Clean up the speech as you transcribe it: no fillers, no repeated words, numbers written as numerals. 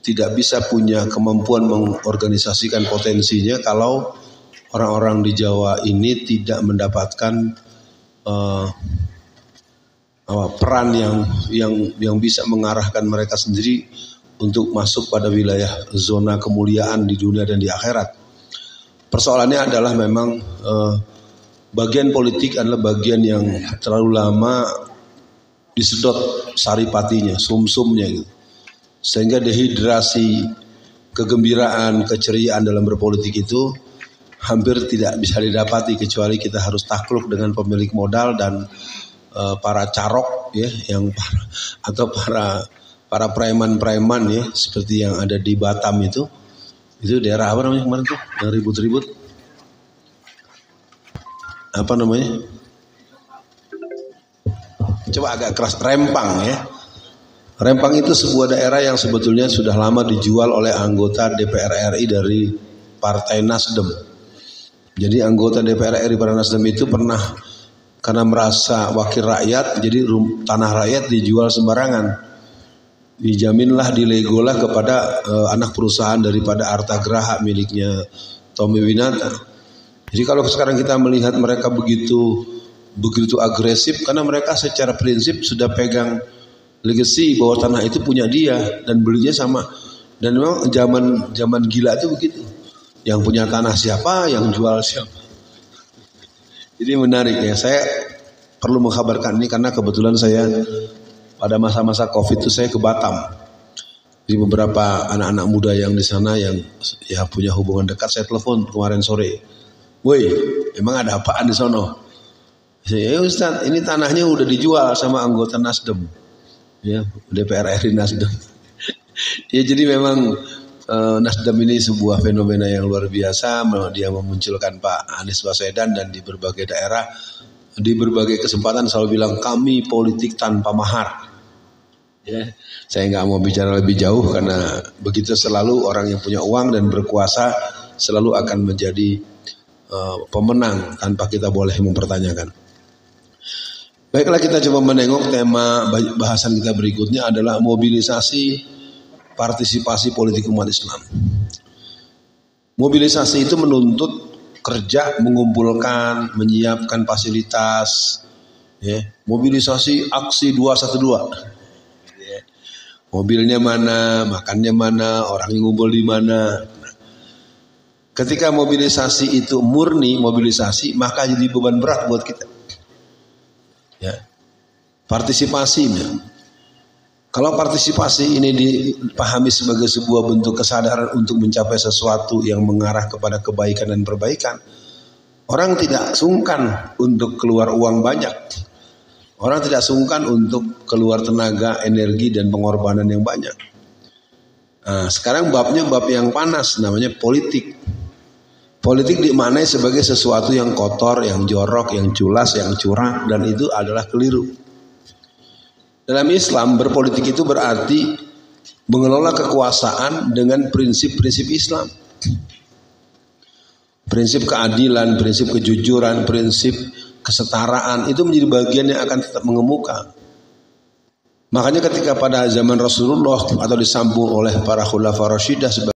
tidak bisa punya kemampuan mengorganisasikan potensinya kalau orang-orang di Jawa ini tidak mendapatkan peran yang bisa mengarahkan mereka sendiri untuk masuk pada wilayah zona kemuliaan di dunia dan di akhirat. Persoalannya adalah memang bagian politik adalah bagian yang terlalu lama disedot saripatinya, sumsumnya gitu. Sehingga dehidrasi kegembiraan, keceriaan dalam berpolitik itu hampir tidak bisa didapati kecuali kita harus takluk dengan pemilik modal dan para carok ya, atau para preman-preman ya, seperti yang ada di Batam itu daerah apa namanya kemarin tuh yang ribut-ribut, apa namanya, coba agak keras, Rempang ya. Rempang itu sebuah daerah yang sebetulnya sudah lama dijual oleh anggota DPR RI dari Partai Nasdem. Jadi anggota DPR RI Partai Nasdem itu pernah karena merasa wakil rakyat, jadi tanah rakyat dijual sembarangan. Dijaminlah, dilegolah kepada anak perusahaan daripada Arta Graha miliknya Tommy Winata. Jadi kalau sekarang kita melihat mereka begitu agresif karena mereka secara prinsip sudah pegang legacy bahwa tanah itu punya dia dan belinya sama. Dan memang zaman gila itu begitu. Yang punya tanah siapa, yang jual siapa. Jadi menarik ya, saya perlu mengkabarkan ini karena kebetulan saya pada masa-masa Covid itu saya ke Batam. Jadi beberapa anak-anak muda yang di sana yang ya punya hubungan dekat saya telepon kemarin sore. Woi, emang ada apaan di sono? Saya, Ustaz, ini tanahnya udah dijual sama anggota Nasdem. Ya, DPR RI Nasdem. Ya, jadi memang Nasdem ini sebuah fenomena yang luar biasa. Dia memunculkan Pak Anies Baswedan dan di berbagai daerah, di berbagai kesempatan selalu bilang kami politik tanpa mahar. Ya, saya nggak mau bicara lebih jauh karena begitu selalu orang yang punya uang dan berkuasa selalu akan menjadi pemenang tanpa kita boleh mempertanyakan. Baiklah, kita coba menengok tema bahasan kita berikutnya adalah mobilisasi partisipasi politik umat Islam. Mobilisasi itu menuntut kerja, mengumpulkan, menyiapkan fasilitas. Ya, mobilisasi aksi 212. Mobilnya mana, makannya mana, orang yang ngumpul di mana. Ketika mobilisasi itu murni mobilisasi, maka jadi beban berat buat kita. Ya, partisipasinya. Kalau partisipasi ini dipahami sebagai sebuah bentuk kesadaran untuk mencapai sesuatu yang mengarah kepada kebaikan dan perbaikan, orang tidak sungkan untuk keluar uang banyak. Orang tidak sungkan untuk keluar tenaga, energi, dan pengorbanan yang banyak. Nah, sekarang babnya bab yang panas, namanya politik. Politik dimaknai sebagai sesuatu yang kotor, yang jorok, yang culas, yang curang, dan itu adalah keliru. Dalam Islam, berpolitik itu berarti mengelola kekuasaan dengan prinsip-prinsip Islam. Prinsip keadilan, prinsip kejujuran, prinsip kesetaraan itu menjadi bagian yang akan tetap mengemuka. Makanya ketika pada zaman Rasulullah atau disambung oleh para khulafa Rasyidah